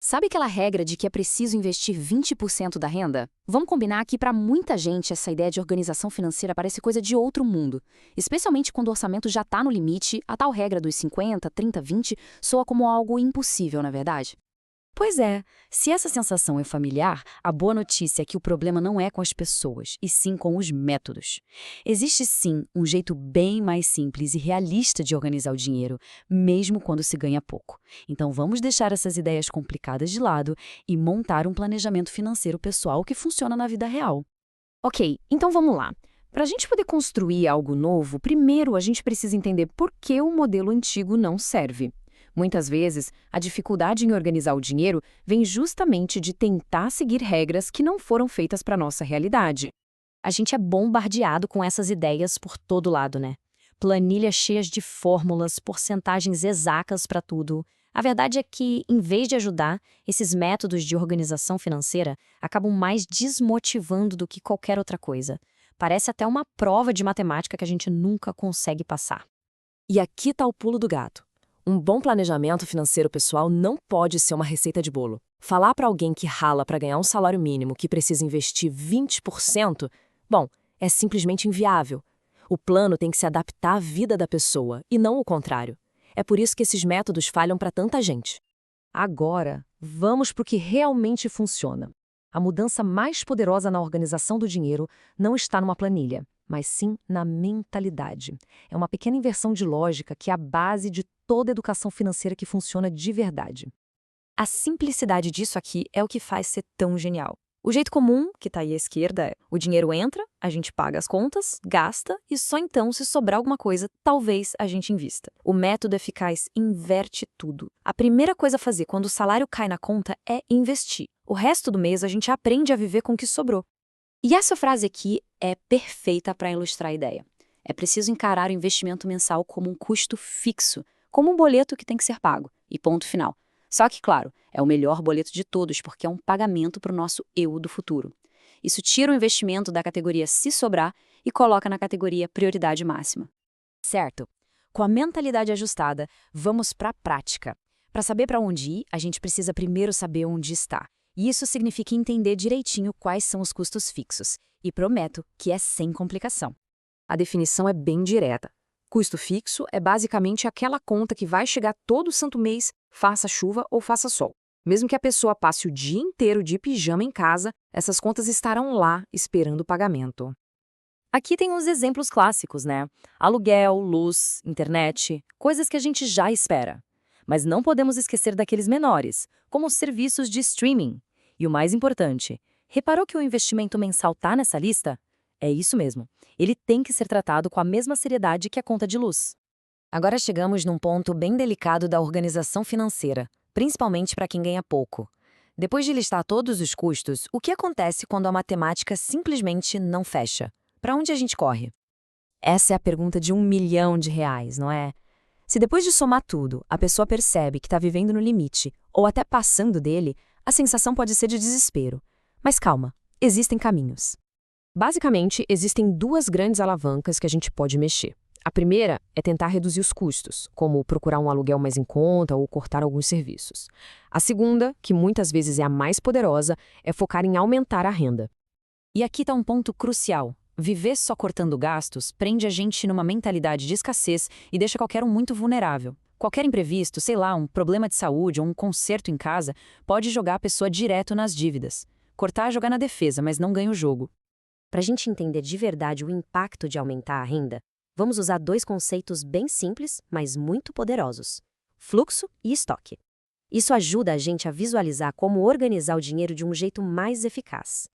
Sabe aquela regra de que é preciso investir 20% da renda? Vamos combinar que para muita gente essa ideia de organização financeira parece coisa de outro mundo. Especialmente quando o orçamento já está no limite, a tal regra dos 50, 30, 20 soa como algo impossível, na verdade? Pois é, se essa sensação é familiar, a boa notícia é que o problema não é com as pessoas, e sim com os métodos. Existe sim um jeito bem mais simples e realista de organizar o dinheiro, mesmo quando se ganha pouco. Então vamos deixar essas ideias complicadas de lado e montar um planejamento financeiro pessoal que funciona na vida real. Ok, então vamos lá. Para a gente poder construir algo novo, primeiro a gente precisa entender por que o modelo antigo não serve. Muitas vezes, a dificuldade em organizar o dinheiro vem justamente de tentar seguir regras que não foram feitas para a nossa realidade. A gente é bombardeado com essas ideias por todo lado, né? Planilhas cheias de fórmulas, porcentagens exatas para tudo. A verdade é que, em vez de ajudar, esses métodos de organização financeira acabam mais desmotivando do que qualquer outra coisa. Parece até uma prova de matemática que a gente nunca consegue passar. E aqui está o pulo do gato. Um bom planejamento financeiro pessoal não pode ser uma receita de bolo. Falar para alguém que rala para ganhar um salário mínimo que precisa investir 20%, bom, é simplesmente inviável. O plano tem que se adaptar à vida da pessoa e não o contrário. É por isso que esses métodos falham para tanta gente. Agora, vamos para o que realmente funciona. A mudança mais poderosa na organização do dinheiro não está numa planilha, mas sim na mentalidade. É uma pequena inversão de lógica que é a base de toda educação financeira que funciona de verdade. A simplicidade disso aqui é o que faz ser tão genial. O jeito comum, que está aí à esquerda, é o dinheiro entra, a gente paga as contas, gasta e só então, se sobrar alguma coisa, talvez a gente invista. O método eficaz inverte tudo. A primeira coisa a fazer quando o salário cai na conta é investir. O resto do mês a gente aprende a viver com o que sobrou. E essa frase aqui é perfeita para ilustrar a ideia. É preciso encarar o investimento mensal como um custo fixo, como um boleto que tem que ser pago, e ponto final. Só que, claro, é o melhor boleto de todos, porque é um pagamento para o nosso eu do futuro. Isso tira o investimento da categoria se sobrar e coloca na categoria prioridade máxima. Certo. Com a mentalidade ajustada, vamos para a prática. Para saber para onde ir, a gente precisa primeiro saber onde está. E isso significa entender direitinho quais são os custos fixos. E prometo que é sem complicação. A definição é bem direta. Custo fixo é basicamente aquela conta que vai chegar todo santo mês, faça chuva ou faça sol. Mesmo que a pessoa passe o dia inteiro de pijama em casa, essas contas estarão lá esperando o pagamento. Aqui tem uns exemplos clássicos, né? Aluguel, luz, internet, coisas que a gente já espera. Mas não podemos esquecer daqueles menores, como os serviços de streaming. E o mais importante, reparou que o investimento mensal tá nessa lista? É isso mesmo. Ele tem que ser tratado com a mesma seriedade que a conta de luz. Agora chegamos num ponto bem delicado da organização financeira, principalmente para quem ganha pouco. Depois de listar todos os custos, o que acontece quando a matemática simplesmente não fecha? Para onde a gente corre? Essa é a pergunta de R$ 1.000.000, não é? Se depois de somar tudo, a pessoa percebe que está vivendo no limite, ou até passando dele, a sensação pode ser de desespero. Mas calma, existem caminhos. Basicamente, existem duas grandes alavancas que a gente pode mexer. A primeira é tentar reduzir os custos, como procurar um aluguel mais em conta ou cortar alguns serviços. A segunda, que muitas vezes é a mais poderosa, é focar em aumentar a renda. E aqui está um ponto crucial. Viver só cortando gastos prende a gente numa mentalidade de escassez e deixa qualquer um muito vulnerável. Qualquer imprevisto, sei lá, um problema de saúde ou um conserto em casa, pode jogar a pessoa direto nas dívidas. Cortar é jogar na defesa, mas não ganha o jogo. Para a gente entender de verdade o impacto de aumentar a renda, vamos usar dois conceitos bem simples, mas muito poderosos: fluxo e estoque. Isso ajuda a gente a visualizar como organizar o dinheiro de um jeito mais eficaz.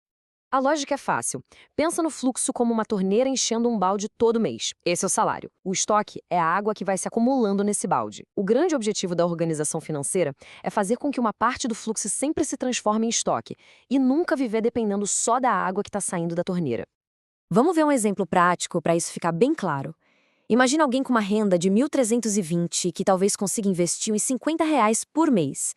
A lógica é fácil. Pensa no fluxo como uma torneira enchendo um balde todo mês. Esse é o salário. O estoque é a água que vai se acumulando nesse balde. O grande objetivo da organização financeira é fazer com que uma parte do fluxo sempre se transforme em estoque e nunca viver dependendo só da água que está saindo da torneira. Vamos ver um exemplo prático para isso ficar bem claro. Imagina alguém com uma renda de 1.320 que talvez consiga investir uns R$ 50 por mês.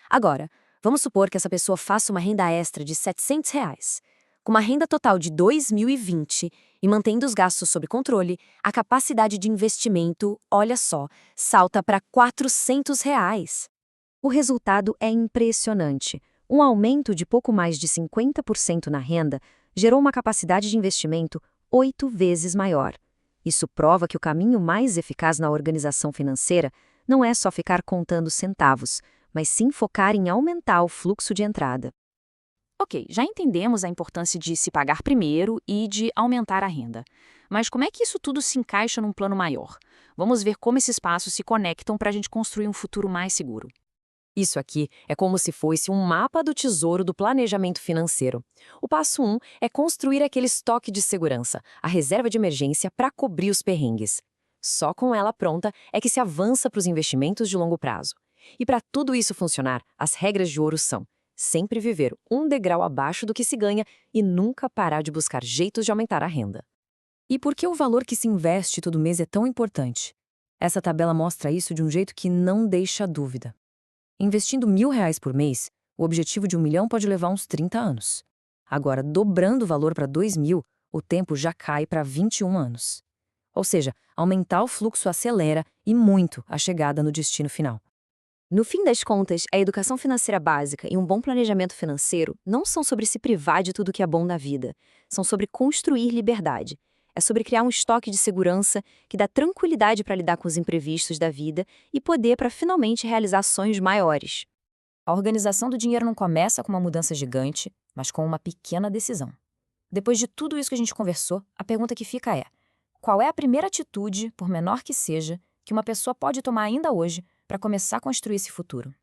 Agora, vamos supor que essa pessoa faça uma renda extra de R$ 700. Com uma renda total de 2.020 e mantendo os gastos sob controle, a capacidade de investimento, olha só, salta para R$ 400. O resultado é impressionante. Um aumento de pouco mais de 50% na renda gerou uma capacidade de investimento 8 vezes maior. Isso prova que o caminho mais eficaz na organização financeira não é só ficar contando centavos, mas sim focar em aumentar o fluxo de entrada. Ok, já entendemos a importância de se pagar primeiro e de aumentar a renda. Mas como é que isso tudo se encaixa num plano maior? Vamos ver como esses passos se conectam para a gente construir um futuro mais seguro. Isso aqui é como se fosse um mapa do tesouro do planejamento financeiro. O passo 1 é construir aquele estoque de segurança, a reserva de emergência para cobrir os perrengues. Só com ela pronta é que se avança para os investimentos de longo prazo. E para tudo isso funcionar, as regras de ouro são: sempre viver um degrau abaixo do que se ganha e nunca parar de buscar jeitos de aumentar a renda. E por que o valor que se investe todo mês é tão importante? Essa tabela mostra isso de um jeito que não deixa dúvida. Investindo R$ 1.000 por mês, o objetivo de 1 milhão pode levar uns 30 anos. Agora, dobrando o valor para 2.000, o tempo já cai para 21 anos. Ou seja, aumentar o fluxo acelera e muito a chegada no destino final. No fim das contas, a educação financeira básica e um bom planejamento financeiro não são sobre se privar de tudo que é bom na vida. São sobre construir liberdade. É sobre criar um estoque de segurança que dá tranquilidade para lidar com os imprevistos da vida e poder para finalmente realizar sonhos maiores. A organização do dinheiro não começa com uma mudança gigante, mas com uma pequena decisão. Depois de tudo isso que a gente conversou, a pergunta que fica é: qual é a primeira atitude, por menor que seja, que uma pessoa pode tomar ainda hoje para começar a construir esse futuro?